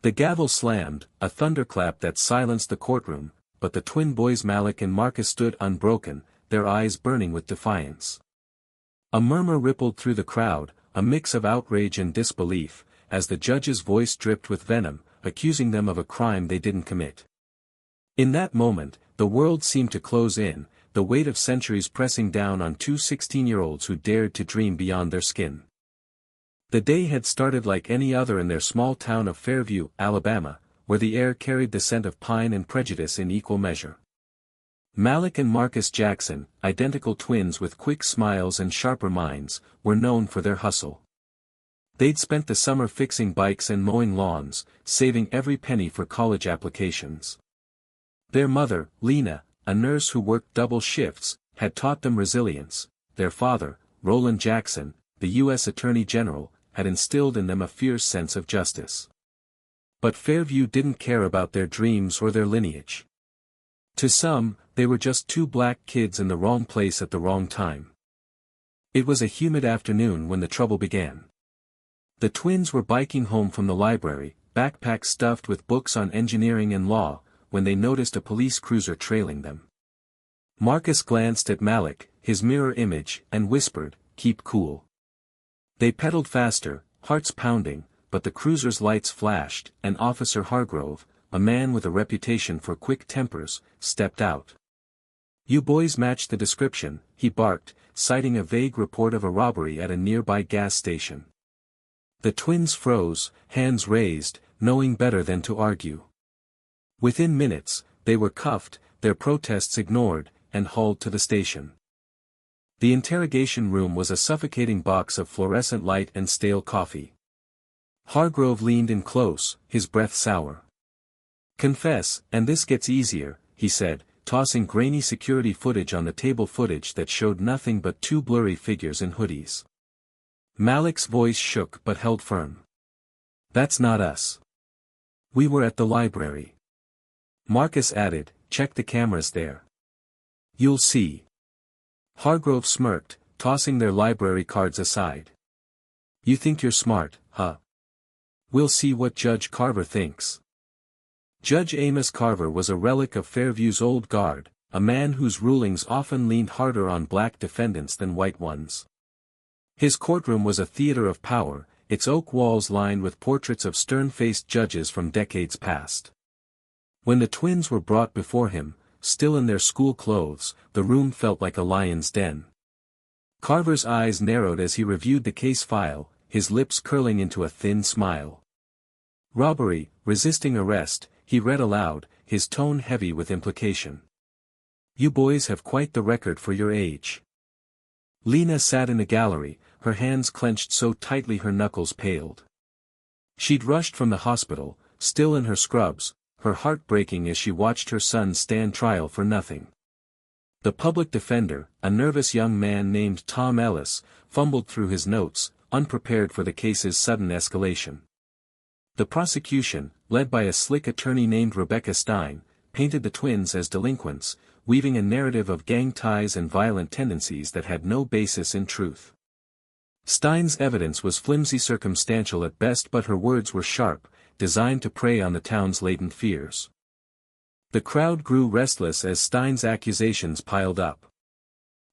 The gavel slammed, a thunderclap that silenced the courtroom, but the twin boys Malik and Marcus stood unbroken, their eyes burning with defiance. A murmur rippled through the crowd, a mix of outrage and disbelief, as the judge's voice dripped with venom, accusing them of a crime they didn't commit. In that moment, the world seemed to close in, the weight of centuries pressing down on two 16-year-olds who dared to dream beyond their skin. The day had started like any other in their small town of Fairview, Alabama, where the air carried the scent of pine and prejudice in equal measure. Malik and Marcus Jackson, identical twins with quick smiles and sharper minds, were known for their hustle. They'd spent the summer fixing bikes and mowing lawns, saving every penny for college applications. Their mother, Lena, a nurse who worked double shifts, had taught them resilience. Their father, Roland Jackson, the U.S. Attorney General, had instilled in them a fierce sense of justice. But Fairview didn't care about their dreams or their lineage. To some, they were just two black kids in the wrong place at the wrong time. It was a humid afternoon when the trouble began. The twins were biking home from the library, backpacks stuffed with books on engineering and law, when they noticed a police cruiser trailing them. Marcus glanced at Malik, his mirror image, and whispered, "Keep cool." They pedaled faster, hearts pounding, but the cruiser's lights flashed, and Officer Hargrove, a man with a reputation for quick tempers, stepped out. "You boys match the description," he barked, citing a vague report of a robbery at a nearby gas station. The twins froze, hands raised, knowing better than to argue. Within minutes, they were cuffed, their protests ignored, and hauled to the station. The interrogation room was a suffocating box of fluorescent light and stale coffee. Hargrove leaned in close, his breath sour. "Confess, and this gets easier," he said, tossing grainy security footage on the table, footage that showed nothing but two blurry figures in hoodies. Malik's voice shook but held firm. "That's not us. We were at the library." Marcus added, "Check the cameras there. You'll see." Hargrove smirked, tossing their library cards aside. "You think you're smart, huh? We'll see what Judge Carver thinks." Judge Amos Carver was a relic of Fairview's old guard, a man whose rulings often leaned harder on black defendants than white ones. His courtroom was a theater of power, its oak walls lined with portraits of stern-faced judges from decades past. When the twins were brought before him, still in their school clothes, the room felt like a lion's den. Carver's eyes narrowed as he reviewed the case file, his lips curling into a thin smile. "Robbery, resisting arrest," he read aloud, his tone heavy with implication. "You boys have quite the record for your age." Lena sat in the gallery, her hands clenched so tightly her knuckles paled. She'd rushed from the hospital, still in her scrubs, her heart breaking as she watched her son stand trial for nothing. The public defender, a nervous young man named Tom Ellis, fumbled through his notes, unprepared for the case's sudden escalation. The prosecution, led by a slick attorney named Rebecca Stein, painted the twins as delinquents, weaving a narrative of gang ties and violent tendencies that had no basis in truth. Stein's evidence was flimsy, circumstantial at best, but her words were sharp, designed to prey on the town's latent fears. The crowd grew restless as Stein's accusations piled up.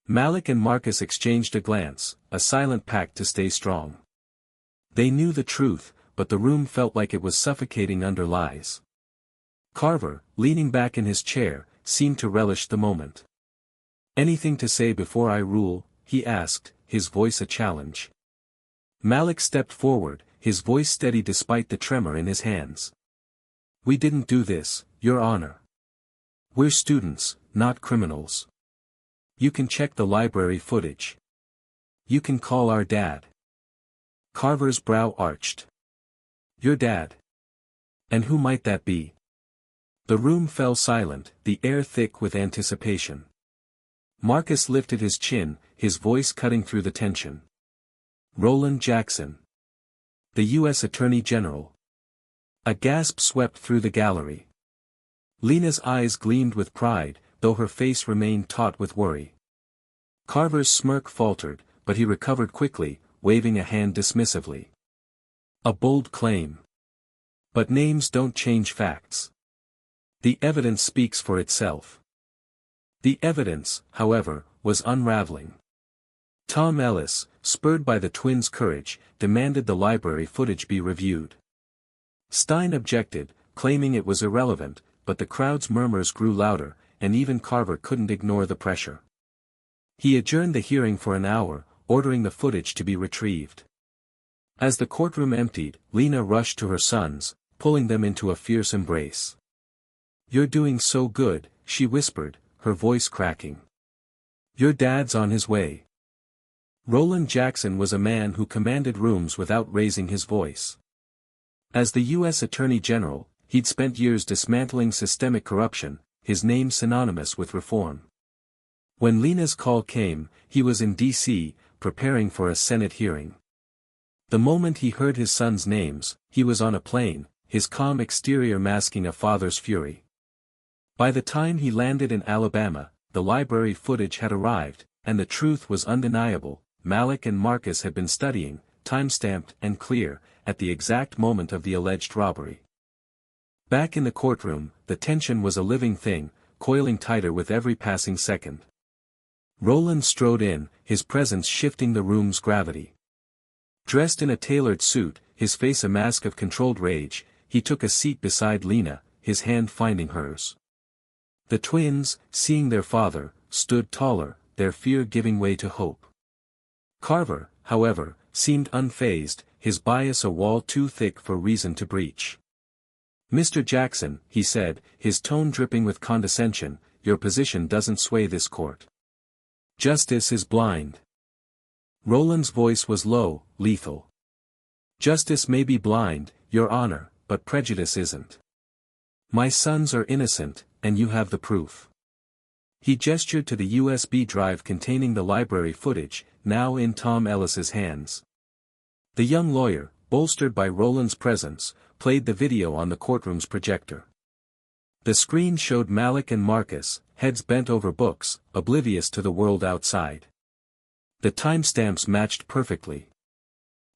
Malik and Marcus exchanged a glance, a silent pact to stay strong. They knew the truth, but the room felt like it was suffocating under lies. Carver, leaning back in his chair, seemed to relish the moment. "Anything to say before I rule?" he asked, his voice a challenge. Malik stepped forward, his voice steady despite the tremor in his hands. "We didn't do this, Your Honor. We're students, not criminals. You can check the library footage. You can call our dad." Carver's brow arched. "Your dad? And who might that be?" The room fell silent, the air thick with anticipation. Marcus lifted his chin, his voice cutting through the tension. "Roland Jackson. The U.S. Attorney General." A gasp swept through the gallery. Lena's eyes gleamed with pride, though her face remained taut with worry. Carver's smirk faltered, but he recovered quickly, waving a hand dismissively. "A bold claim. But names don't change facts. The evidence speaks for itself. The evidence, however, was unraveling. Tom Ellis, spurred by the twins' courage, demanded the library footage be reviewed. Stein objected, claiming it was irrelevant, but the crowd's murmurs grew louder, and even Carver couldn't ignore the pressure. He adjourned the hearing for an hour, ordering the footage to be retrieved. As the courtroom emptied, Lena rushed to her sons, pulling them into a fierce embrace. "You're doing so good," she whispered, her voice cracking. "Your dad's on his way." Roland Jackson was a man who commanded rooms without raising his voice. As the U.S. Attorney General, he'd spent years dismantling systemic corruption, his name synonymous with reform. When Lena's call came, he was in D.C., preparing for a Senate hearing. The moment he heard his sons' names, he was on a plane, his calm exterior masking a father's fury. By the time he landed in Alabama, the library footage had arrived, and the truth was undeniable. Malik and Marcus had been studying, time-stamped and clear, at the exact moment of the alleged robbery. Back in the courtroom, the tension was a living thing, coiling tighter with every passing second. Roland strode in, his presence shifting the room's gravity. Dressed in a tailored suit, his face a mask of controlled rage, he took a seat beside Lena, his hand finding hers. The twins, seeing their father, stood taller, their fear giving way to hope. Carver, however, seemed unfazed, his bias a wall too thick for reason to breach. "Mr. Jackson," he said, his tone dripping with condescension, "your position doesn't sway this court. Justice is blind." Roland's voice was low, lethal. "Justice may be blind, Your Honor, but prejudice isn't. My sons are innocent, and you have the proof." He gestured to the USB drive containing the library footage, now in Tom Ellis's hands. The young lawyer, bolstered by Roland's presence, played the video on the courtroom's projector. The screen showed Malik and Marcus, heads bent over books, oblivious to the world outside. The timestamps matched perfectly.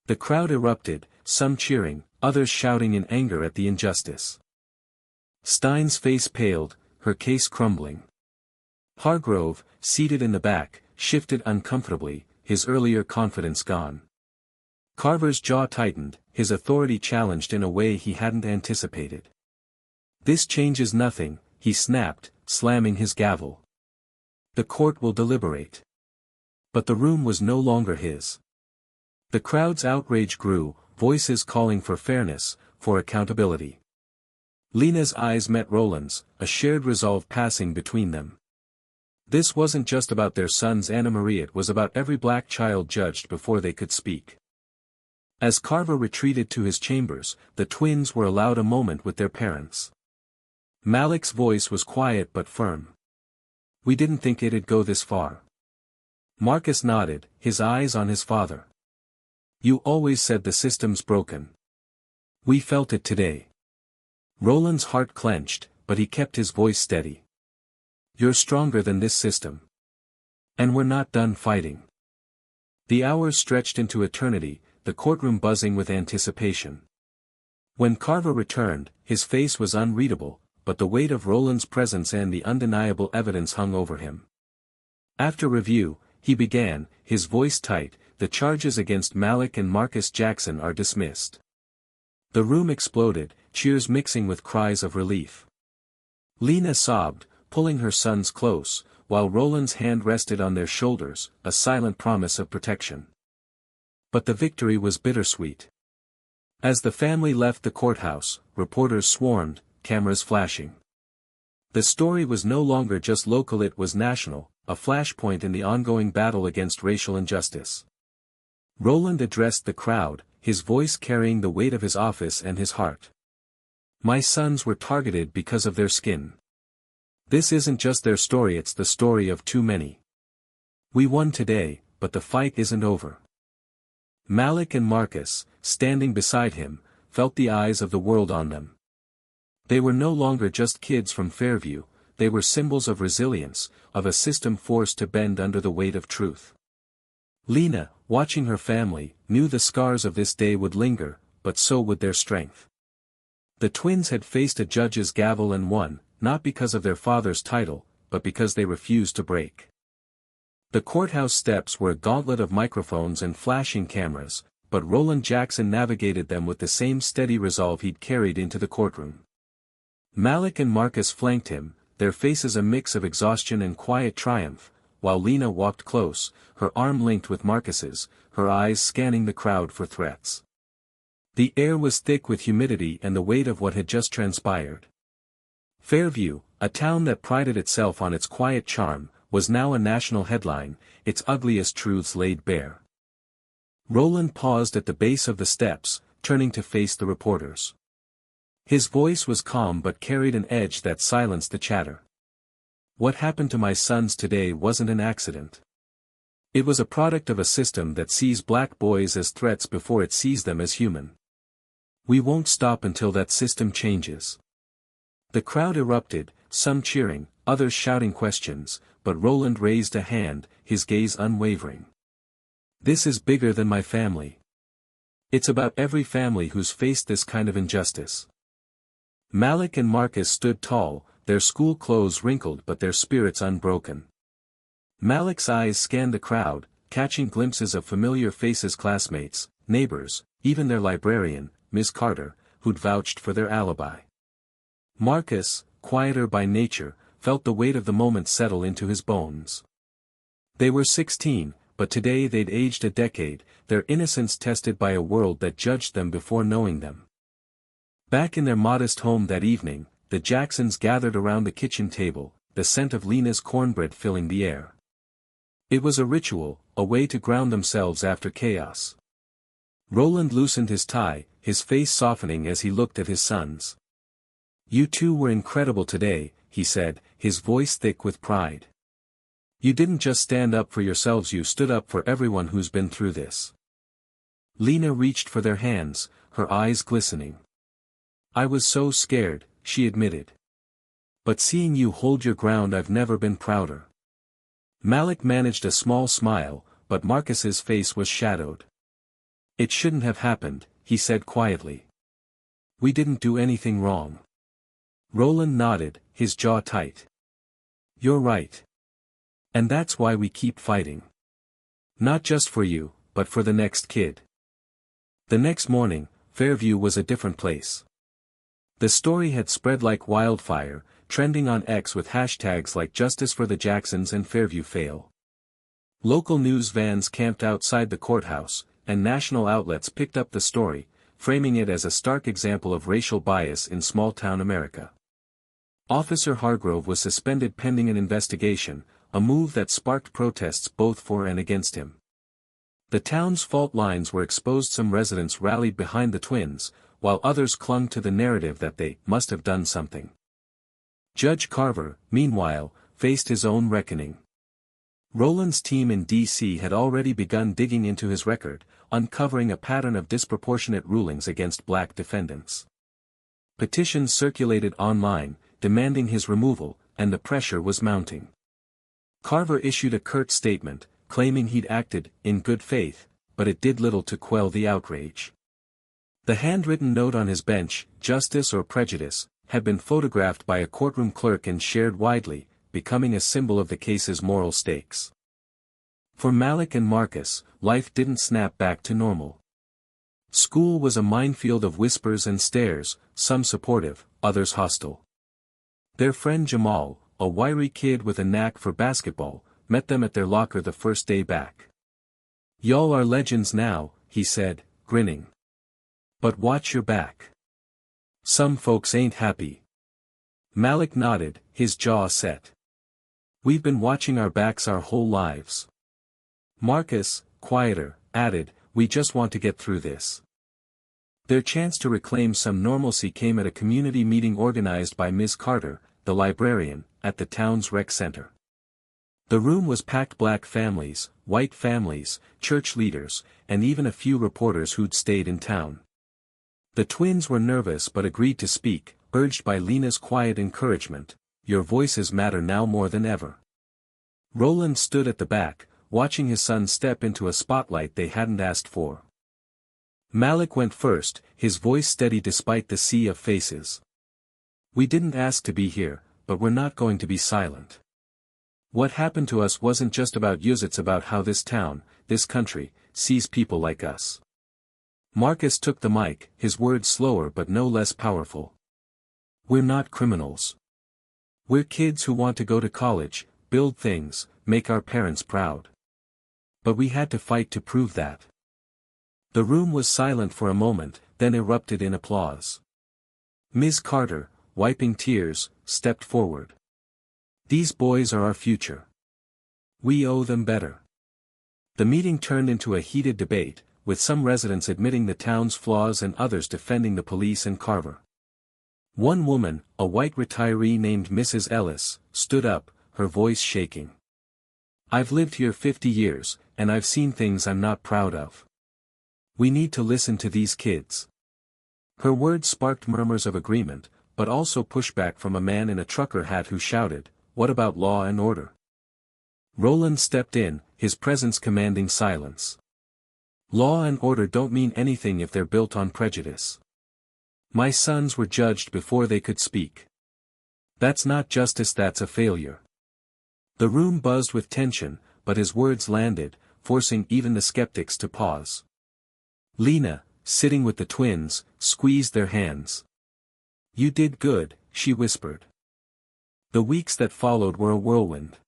The crowd erupted, some cheering, others shouting in anger at the injustice. Stein's face paled, her case crumbling. Hargrove, seated in the back, shifted uncomfortably, his earlier confidence gone. Carver's jaw tightened, his authority challenged in a way he hadn't anticipated. "This changes nothing," he snapped, slamming his gavel. "The court will deliberate." But the room was no longer his. The crowd's outrage grew, voices calling for fairness, for accountability. Lena's eyes met Roland's, a shared resolve passing between them. This wasn't just about their son's Anna Marie, it was about every black child judged before they could speak. As Carver retreated to his chambers, the twins were allowed a moment with their parents. Malik's voice was quiet but firm. "We didn't think it'd go this far." Marcus nodded, his eyes on his father. "You always said the system's broken. We felt it today." Roland's heart clenched, but he kept his voice steady. "You're stronger than this system. And we're not done fighting." The hours stretched into eternity, the courtroom buzzing with anticipation. When Carver returned, his face was unreadable, but the weight of Roland's presence and the undeniable evidence hung over him. After review, he began, his voice tight, "The charges against Malik and Marcus Jackson are dismissed." The room exploded, cheers mixing with cries of relief. Lena sobbed, pulling her sons close, while Roland's hand rested on their shoulders, a silent promise of protection. But the victory was bittersweet. As the family left the courthouse, reporters swarmed, cameras flashing. The story was no longer just local, it was national, a flashpoint in the ongoing battle against racial injustice. Roland addressed the crowd, his voice carrying the weight of his office and his heart. "My sons were targeted because of their skin. This isn't just their story, it's the story of too many. We won today, but the fight isn't over." Malik and Marcus, standing beside him, felt the eyes of the world on them. They were no longer just kids from Fairview, they were symbols of resilience, of a system forced to bend under the weight of truth. Lena, watching her family, knew the scars of this day would linger, but so would their strength. The twins had faced a judge's gavel and won, not because of their father's title, but because they refused to break. The courthouse steps were a gauntlet of microphones and flashing cameras, but Roland Jackson navigated them with the same steady resolve he'd carried into the courtroom. Malik and Marcus flanked him, their faces a mix of exhaustion and quiet triumph, while Lena walked close, her arm linked with Marcus's, her eyes scanning the crowd for threats. The air was thick with humidity and the weight of what had just transpired. Fairview, a town that prided itself on its quiet charm, was now a national headline, its ugliest truths laid bare. Roland paused at the base of the steps, turning to face the reporters. His voice was calm but carried an edge that silenced the chatter. What happened to my sons today wasn't an accident. It was a product of a system that sees black boys as threats before it sees them as human. We won't stop until that system changes. The crowd erupted, some cheering, others shouting questions, but Roland raised a hand, his gaze unwavering. This is bigger than my family. It's about every family who's faced this kind of injustice. Malik and Marcus stood tall, their school clothes wrinkled but their spirits unbroken. Malik's eyes scanned the crowd, catching glimpses of familiar faces, classmates, neighbors, even their librarian, Miss Carter, who'd vouched for their alibi. Marcus, quieter by nature, felt the weight of the moment settle into his bones. They were 16, but today they'd aged a decade, their innocence tested by a world that judged them before knowing them. Back in their modest home that evening, the Jacksons gathered around the kitchen table, the scent of Lena's cornbread filling the air. It was a ritual, a way to ground themselves after chaos. Roland loosened his tie, his face softening as he looked at his sons. You two were incredible today, he said, his voice thick with pride. You didn't just stand up for yourselves, you stood up for everyone who's been through this. Lena reached for their hands, her eyes glistening. I was so scared, she admitted. But seeing you hold your ground, I've never been prouder. Malik managed a small smile, but Marcus's face was shadowed. It shouldn't have happened, he said quietly. We didn't do anything wrong. Roland nodded, his jaw tight. You're right. And that's why we keep fighting. Not just for you, but for the next kid. The next morning, Fairview was a different place. The story had spread like wildfire, trending on X with hashtags like Justice for the Jacksons and Fairview Fail. Local news vans camped outside the courthouse, and national outlets picked up the story, framing it as a stark example of racial bias in small-town America. Officer Hargrove was suspended pending an investigation, a move that sparked protests both for and against him. The town's fault lines were exposed, some residents rallied behind the twins, while others clung to the narrative that they must have done something. Judge Carver, meanwhile, faced his own reckoning. Roland's team in D.C. had already begun digging into his record, uncovering a pattern of disproportionate rulings against black defendants. Petitions circulated online, demanding his removal, and the pressure was mounting. Carver issued a curt statement, claiming he'd acted in good faith, but it did little to quell the outrage. The handwritten note on his bench, "Justice or Prejudice," had been photographed by a courtroom clerk and shared widely, becoming a symbol of the case's moral stakes. For Malik and Marcus, life didn't snap back to normal. School was a minefield of whispers and stares, some supportive, others hostile. Their friend Jamal, a wiry kid with a knack for basketball, met them at their locker the first day back. "Y'all are legends now," he said, grinning. "But watch your back. Some folks ain't happy." Malik nodded, his jaw set. "We've been watching our backs our whole lives." Marcus, quieter, added, "We just want to get through this." Their chance to reclaim some normalcy came at a community meeting organized by Ms. Carter, the librarian, at the town's rec center. The room was packed, black families, white families, church leaders, and even a few reporters who'd stayed in town. The twins were nervous but agreed to speak, urged by Lena's quiet encouragement. "Your voices matter now more than ever." Roland stood at the back, watching his son step into a spotlight they hadn't asked for. Malik went first, his voice steady despite the sea of faces. We didn't ask to be here, but we're not going to be silent. What happened to us wasn't just about yous, it's about how this town, this country, sees people like us. Marcus took the mic, his words slower but no less powerful. We're not criminals. We're kids who want to go to college, build things, make our parents proud. But we had to fight to prove that. The room was silent for a moment, then erupted in applause. Ms. Carter, wiping tears, stepped forward. These boys are our future. We owe them better. The meeting turned into a heated debate, with some residents admitting the town's flaws and others defending the police and Carver. One woman, a white retiree named Mrs. Ellis, stood up, her voice shaking. I've lived here 50 years, and I've seen things I'm not proud of. We need to listen to these kids. Her words sparked murmurs of agreement, but also pushback from a man in a trucker hat who shouted, "What about law and order?" Roland stepped in, his presence commanding silence. Law and order don't mean anything if they're built on prejudice. My sons were judged before they could speak. That's not justice, that's a failure. The room buzzed with tension, but his words landed, forcing even the skeptics to pause. Lena, sitting with the twins, squeezed their hands. You did good, she whispered. The weeks that followed were a whirlwind.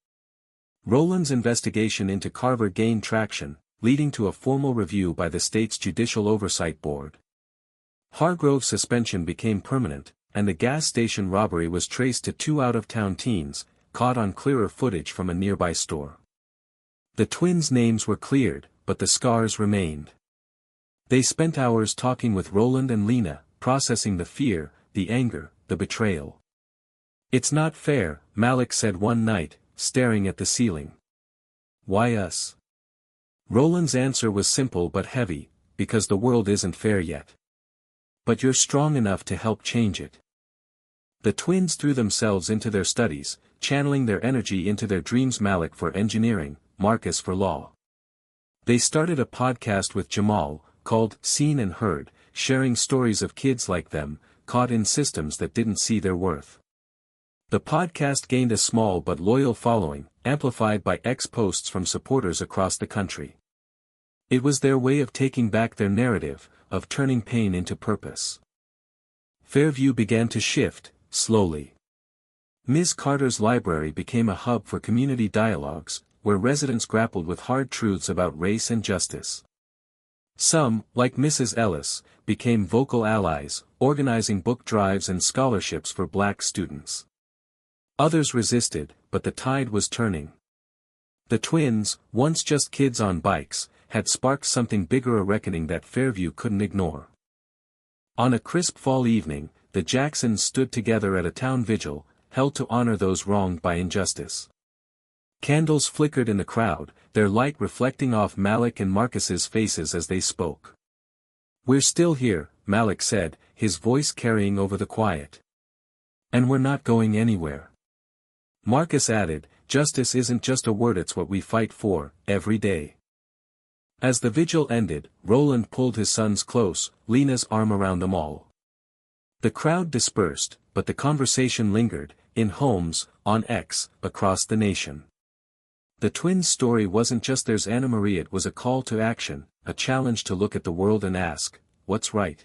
Roland's investigation into Carver gained traction, leading to a formal review by the state's Judicial Oversight Board. Hargrove's suspension became permanent, and the gas station robbery was traced to 2 out-of-town teens, caught on clearer footage from a nearby store. The twins' names were cleared, but the scars remained. They spent hours talking with Roland and Lena, processing the fear, the anger, the betrayal. It's not fair, Malik said one night, staring at the ceiling. Why us? Roland's answer was simple but heavy, because the world isn't fair yet. But you're strong enough to help change it. The twins threw themselves into their studies, channeling their energy into their dreams, Malik for engineering, Marcus for law. They started a podcast with Jamal, called Seen and Heard, sharing stories of kids like them, caught in systems that didn't see their worth. The podcast gained a small but loyal following, amplified by posts from supporters across the country. It was their way of taking back their narrative, of turning pain into purpose. Fairview began to shift, slowly. Ms. Carter's library became a hub for community dialogues, where residents grappled with hard truths about race and justice. Some, like Mrs. Ellis, became vocal allies, organizing book drives and scholarships for black students. Others resisted, but the tide was turning. The twins, once just kids on bikes, had sparked something bigger, a reckoning that Fairview couldn't ignore. On a crisp fall evening, the Jacksons stood together at a town vigil, held to honor those wronged by injustice. Candles flickered in the crowd, their light reflecting off Malik and Marcus's faces as they spoke. We're still here, Malik said, his voice carrying over the quiet. And we're not going anywhere. Marcus added, justice isn't just a word, it's what we fight for, every day. As the vigil ended, Roland pulled his sons close, Lena's arm around them all. The crowd dispersed, but the conversation lingered, in homes, on X, across the nation. The twins' story wasn't just theirs, Anna Marie, it was a call to action, a challenge to look at the world and ask, what's right?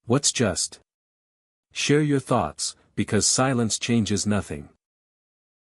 What's just? Share your thoughts, because silence changes nothing.